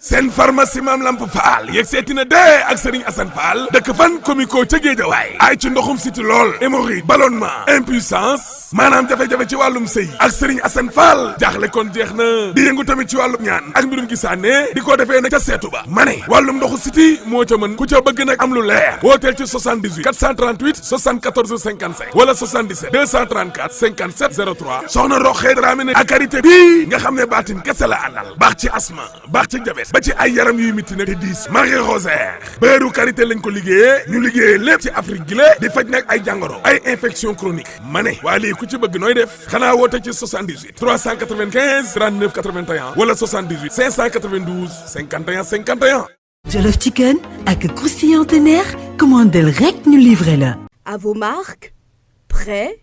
seen pharmacie Maam Lamp Fall yegg seeti na dee ak Serigne Assane Fall dëkk fan comico ca Géejawaay ay ci ndoxum siti lool hémorroïde ballonnement impuissance maanaam jafe-jafe ci wàllum sëy ak Serigne Assane Fall jaaxle kon jeex na di yëngu tamit ci wàllum ñaan ak mbirum gisaane di ko defee nag ca seetu ba ma ne wàllum ndoxu siti moo ca mën ku ca bëgg nag am lu leer wooteel ci 78 438 74 55 wala 77 234 57 03 soxna Roxee Dramé ne ak karité bii nga xam ne baatin kese la àndal baax ci asma baax ci jabet ba ci ay yaram yuy mitti nag te diis Marie Rosaire beeru karité lañ ko liggéeyee ñu liggéeyee lépp ci Afrique gi la di faj nag ay jàngoro ay infection chronique ma ne waa lii ku ci bëgg nooy def xanaa woote ci 78 395 39 81 wala 78 592 51 51. Jollof Chicken ak croustillant teneer commandel rek ñu livré la. À vos marques, prêts?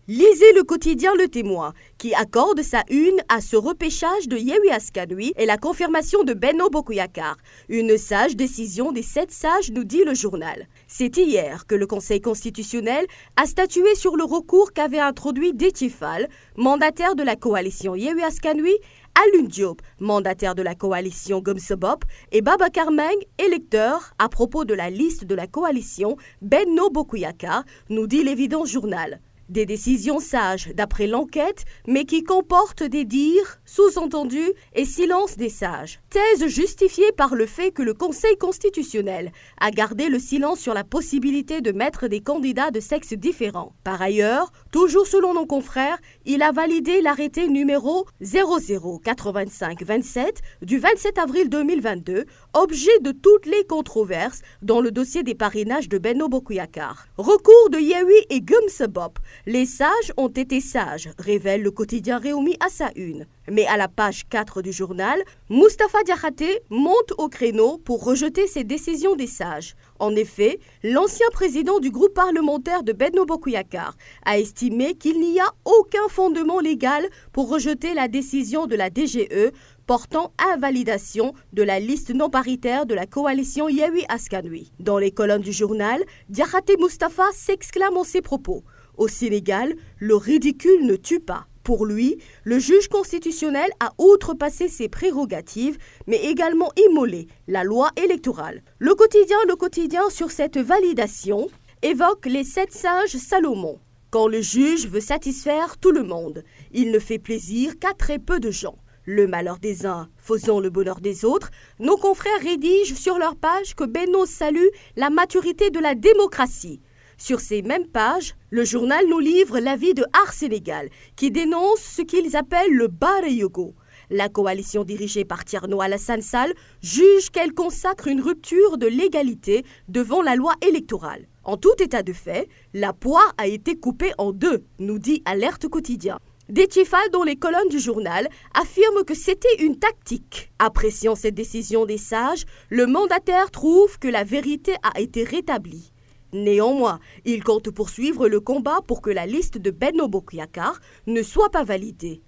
Lisez le quotidien Le Témoin, qui accorde sa une à ce repêchage de Yewwi Askan Wi et la confirmation de Benno Bokk Yakaar. Une sage décision des 7 sages, nous dit le journal. C'est hier que le Conseil constitutionnel a statué sur le recours qu'avait introduit Déthié Fall, mandataire de la coalition Yewwi Askan Wi, Alioune Diop, mandataire de la coalition Gëm Sa Bopp, et Babacar Mbengue, électeur, à propos de la liste de la coalition Benno Bokk Yakaar, nous dit l'évident journal. Des décisions sages d'après l'enquête, mais qui comportent des dires, sous-entendus et silence des sages. Thèse justifiée par le fait que le Conseil constitutionnel a gardé le silence sur la possibilité de mettre des candidats de sexe différent. Par ailleurs, toujours selon nos confrères, il a validé l'arrêté numéro 008527 du 27 avril 2022, objet de toutes les controverses dans le dossier des parrainages de Benno Bokk Yakaar. Recours de Yewwi et Gëm Sa Bopp. Les sages ont été sages, révèle le quotidien Rewmi à sa une. Mais à la page 4 du journal, Moustapha Diakhaté monte au créneau pour rejeter ces décisions des sages. En effet, l'ancien président du groupe parlementaire de Benno Bokk Yakaar a estimé qu'il n'y a aucun fondement légal pour rejeter la décision de la DGE portant invalidation de la liste non paritaire de la coalition Yewwi Askan Wi. Dans les colonnes du journal, Diakhaté Moustapha s'exclame en ses propos. Au Sénégal, le ridicule ne tue pas. Pour lui, le juge constitutionnel a outrepassé ses prérogatives, mais également immolé la loi électorale. Le quotidien sur cette validation évoque les 7 sages Salomon. Quand le juge veut satisfaire tout le monde, il ne fait plaisir qu'à très peu de gens. Le malheur des uns faisant le bonheur des autres, nos confrères rédigent sur leur page que Benno salue la maturité de la démocratie. Sur ces mêmes pages, le journal nous livre l'avis de Art Sénégal, qui dénonce ce qu'ils appellent le Bara Yogo. La coalition dirigée par Thierno Alassane Sall juge qu'elle consacre une rupture de l'égalité devant la loi électorale. En tout état de fait, la poire a été coupée en 2, nous dit Alerte Quotidien. Déthié Fall, dans les colonnes du journal, affirme que c'était une tactique. Appréciant cette décision des sages, le mandataire trouve que la vérité a été rétablie. Néanmoins, il compte poursuivre le combat pour que la liste de Benno Bokk Yakaar ne soit pas validée.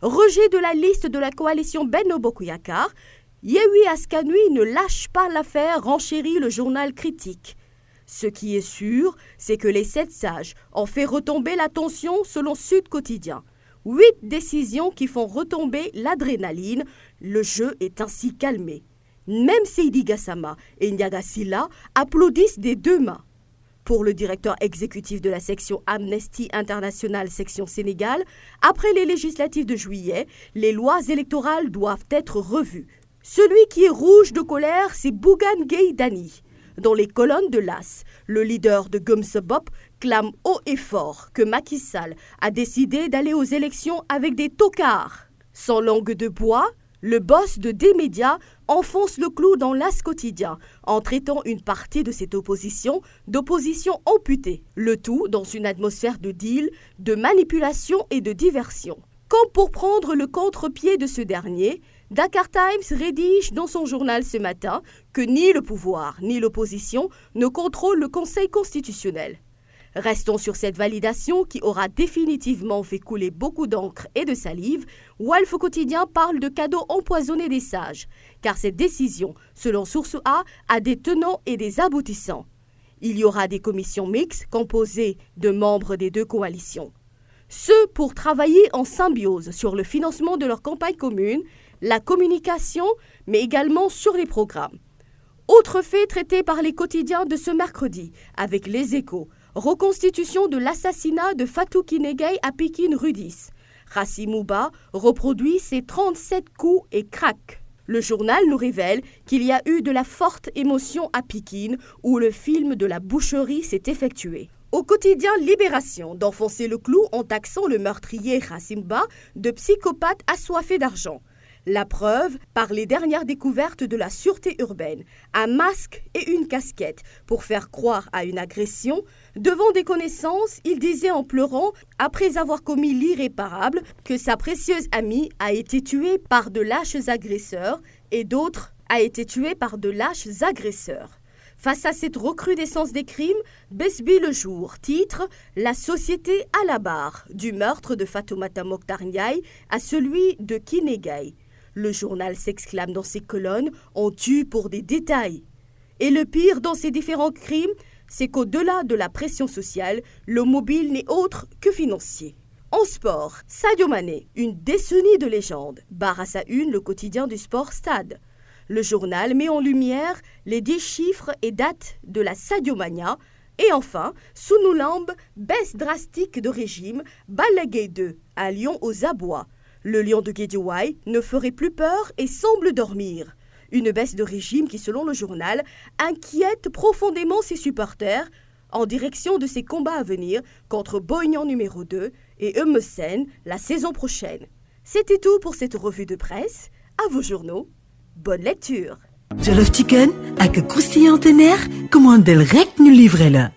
Rejet de la liste de la coalition Benno Bokk Yakaar, Yewwi Askan Wi ne lâche pas l'affaire, renchérit le journal Critique. Ce qui est sûr, c'est que les 7 sages ont fait retomber la tension selon Sud Quotidien. 8 décisions qui font retomber l'adrénaline, le jeu est ainsi calmé. Même Seydi Gassama et Ndiaga Sylla applaudissent des 2 mains. Pour le directeur exécutif de la section Amnesty International section Sénégal, après les législatives de juillet, les lois électorales doivent être revues. Celui qui est rouge de colère, c'est Bougane Gueye Dany. Dans les colonnes de l'As, le leader de Gëm Sa Bopp clame haut et fort que Macky Sall a décidé d'aller aux élections avec des tocards. Sans langue de bois, le boss de D-Média enfonce le clou dans l'As quotidien en traitant une partie de cette opposition d'opposition amputée. Le tout dans une atmosphère de deal, de manipulation et de diversion. Comme pour prendre le contre-pied de ce dernier, Dakar Times rédige dans son journal ce matin que ni le pouvoir ni l'opposition ne contrôlent le Conseil constitutionnel. Restons sur cette validation qui aura définitivement fait couler beaucoup d'encre et de salive. Walf Quotidien parle de cadeaux empoisonnés des sages, car cette décision, selon Source a des tenants et des aboutissants. Il y aura des commissions mixtes composées de membres des 2 coalitions. Ce pour travailler en symbiose sur le financement de leur campagne commune, la communication, mais également sur les programmes. Autre fait traité par les quotidiens de ce mercredi, avec Les Échos, reconstitution de l'assassinat de Fatou Kinégaye à Pikine rue 10. Rassim Mouba reproduit ses 37 coups et craque. Le journal nous révèle qu'il y a eu de la forte émotion à Pikine où le film de la boucherie s'est effectué. Au quotidien Libération, d'enfoncer le clou en taxant le meurtrier Rassim Mouba de psychopathe assoiffé d'argent. La preuve par les dernières découvertes de la sûreté urbaine, un masque et une casquette pour faire croire à une agression. Devant des connaissances, il disait en pleurant, après avoir commis l'irréparable, que sa précieuse amie a été tuée par de lâches agresseurs et d'autres a été tuée par de lâches agresseurs. Face à cette recrudescence des crimes, Besbi Le Jour titre « La société à la barre » du meurtre de Fatoumata Mokhtar Ndiaye à celui de Kinégaye. Le journal s'exclame dans ses colonnes « On tue pour des détails ». Et le pire dans ces différents crimes, c'est qu'au-delà de la pression sociale, le mobile n'est autre que financier. En sport, Sadio Mané, une décennie de légende, barre à sa une le quotidien du sport Stade. Le journal met en lumière les 10 chiffres et dates de la Sadio-mania. Et enfin, Sounou Lamb, baisse drastique de régime, Balla Gaye 2 à Lyon aux Abois. Le lion de Guédiawaye ne ferait plus peur et semble dormir. Une baisse de régime qui, selon le journal, inquiète profondément ses supporters en direction de ses combats à venir contre Boignan numéro 2 et Eumeu Sène la saison prochaine. C'était tout pour cette revue de presse. À vos journaux. Bonne lecture. Jollof Chicken ak croustillant teneer commandel rek ñu livré la.